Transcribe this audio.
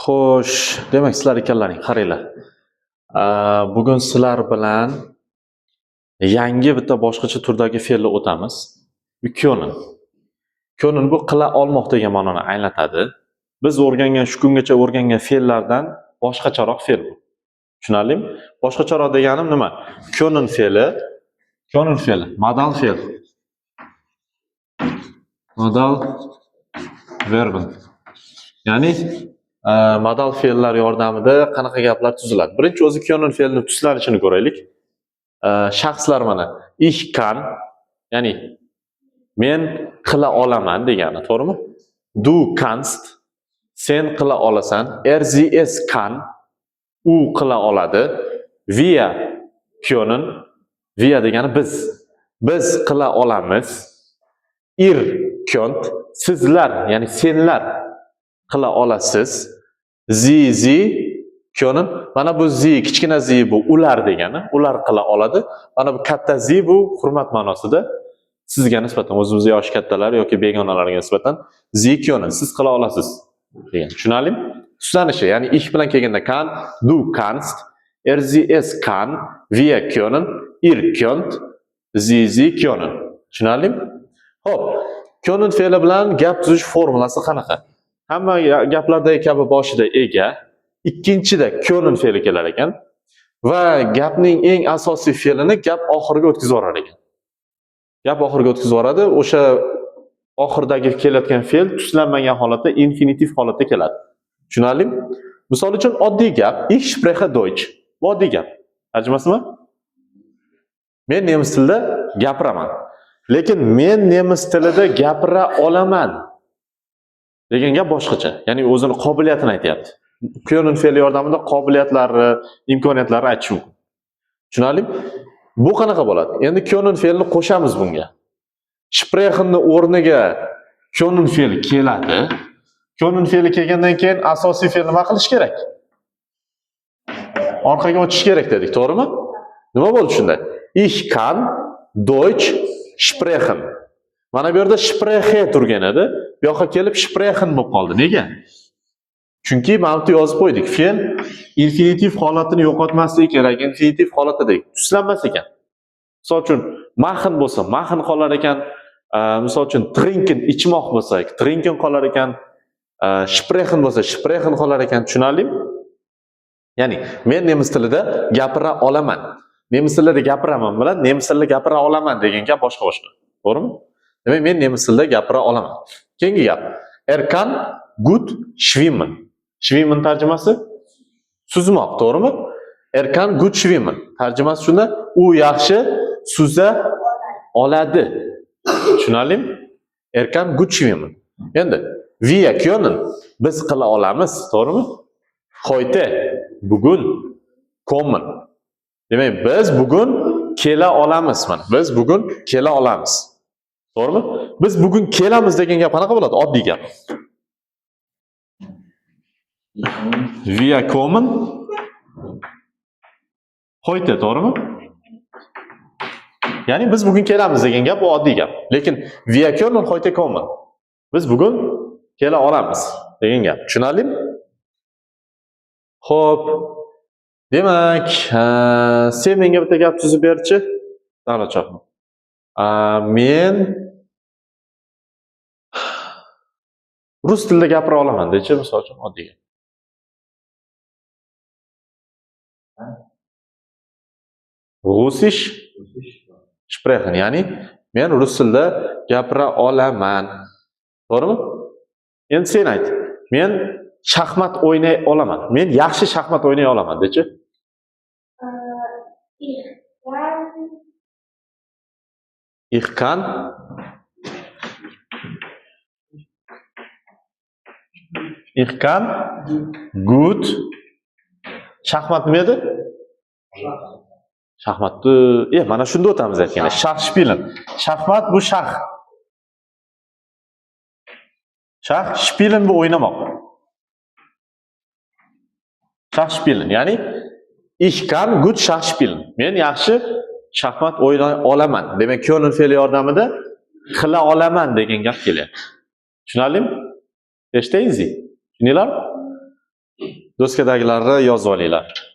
Xo'sh, demak sizlar ekanlaring, qaranglar. Bugun sizlar bilan yangi bitta boshqacha turdagi fe'lni o'tamiz. Bu ko'nin. Ko'nin bu qila olmoq degan ma'noni anglatadi. Biz o'rgangan, shu kungacha o'rgangan fe'llardan boshqacharoq fe'l bu. Tushunarlimi? Boshqacharoq deganim nima? Ko'nin fe'li, modal fe'l. Modal verben. Ya'ni modal fe'llar yordamida qanaqa gaplar tuziladi? Birinchi o'zi ko'nin fe'lini tuslanishini ko'raylik. Shaxslar mana ich kann, ya'ni men qila olaman degani, to'g'rimi? Du kannst, sen qila olasan. Sie es kann, u qila oladi. Wir können, wir degani biz. Biz qila olamiz. Ihr könnt, sizlar, ya'ni senlar qila olasiz. Sie können, mana bu sie, kichkina sie bu ular degani, ular qila oladi. Mana bu katta sie bu hurmat ma'nosida sizga nisbatan, o'zimizga yoshi kattalar yoki begonalarga nisbatan sie können, siz qila olasiz degan. Tushunarlimi? Tuslanishi, ya'ni ich bilan kelganda kann, du kannst, sie es kann, wir können, ihr könnt, sie können. Tushunarlimi? Xo'p, können fe'li bilan gap tuzish formulasi qanaqa? Hamma gaplardagi kabi boshida ega, ikkinchida können fe'li kelar ekan va gapning eng asosiy fe'lini gap oxiriga o'tkazib yuborar ekan. Gap oxiriga o'tkazib yuboradi, o'sha oxirdagi kelayotgan fe'l tuslanmagan holatda, infinitiv holatda keladi. Tushunarlimi? Misol uchun oddiy gap, ich spreche Deutsch. Bu oddiy gap. Tarjimasimi? Men nemis tilida gapiraman. Lekin men nemis tilida gapira olaman degan gap boshqacha. Ya'ni o'zini qobiliyatini aytayapti. Können fe'li yordamida qobiliyatlari, imkoniyatlarini aytish mumkin. Tushunarlimi? Bu qanaqa bo'ladi? Endi können fe'lini qo'shamiz bunga. Sprechenni o'rniga können fe'li keladi. Können fe'li kelgandan keyin asosiy fe'l nima qilish kerak? Orqaga o'tish kerak dedik, to'g'rimi? Nima bo'ldi shunda? Ich kann Deutsch sprechen. Mana bu yerda spreche turgan edi. Bu yoqqa kelib sprechen bo'lib qoldi. Nega? Chunki mana yozib qo'ydik. Fe'l infinitiv holatini yo'qotmasligi kerak. Infinitiv holatida tuslanmas ekan. Misol uchun machen bo'lsa, machen qolar ekan. Misol uchun trinken ichmoq bo'lsa, trinken qolar ekan. Sprechen bo'lsa, sprechen qolar ekan. Tushunarlimi? Ya'ni men nemis tilida gapira olaman. Nemis tilida gapiraman bilan nemis tilida gapira olaman degan gap boshqa-boshqa. To'g'rimi? Demak, men nemis tilida gapira olaman. Keyingi gap. Kann gut schwimmen. Schwimmen tarjimasi suzmoq, to'g'rimi? Kann gut schwimmen. Tarjimasi shunda, u yaxshi suza oladi. Tushunarlimi? Kann gut schwimmen. Endi wir können, biz qila olamiz, to'g'rimi? Heute, bugun, kommen. Demak, biz bugun kela olamiz mana. Biz bugun kela olamiz. To'g'rimi? Biz bugun kelamiz degan gap qanaqa bo'ladi? Oddiy gap. Wir kommen heute, to'g'rimi? Ya'ni biz bugun kelamiz degan gap bu oddiy gap. Lekin wir können heute kommen. Biz bugun kela olamiz degan gap. Tushunarlimi? Xo'p. Demak, sen menga bitta gap tuzib berchi. Darachoq. Men rus tilida gapira olaman dechi, misol uchun oddiy. Russisch sprechen, ya'ni men rus tilida gapira olaman. To'g'rimi? Endi sen ayt. Men shaxmat o'ynay olaman. Men yaxshi shaxmat o'ynay olaman dechi. Ich kann gut shaxmat nima edi? Shaxmatni, mana shunda o'tamiz aytganda. Shax spielen. Shaxmat bu shax. Shax spielen bu o'ynamoq. Shax spielen, ya'ni ich kann gut shax spielen. Men yaxshi shaxmat o'ynay olaman. Demak, können fe'li yordamida qila olaman degan gap kelyapti. Tushunarlimi? Eshitdingizmi? Tushundinglarmi? Doskadagilarni yozib olinglar.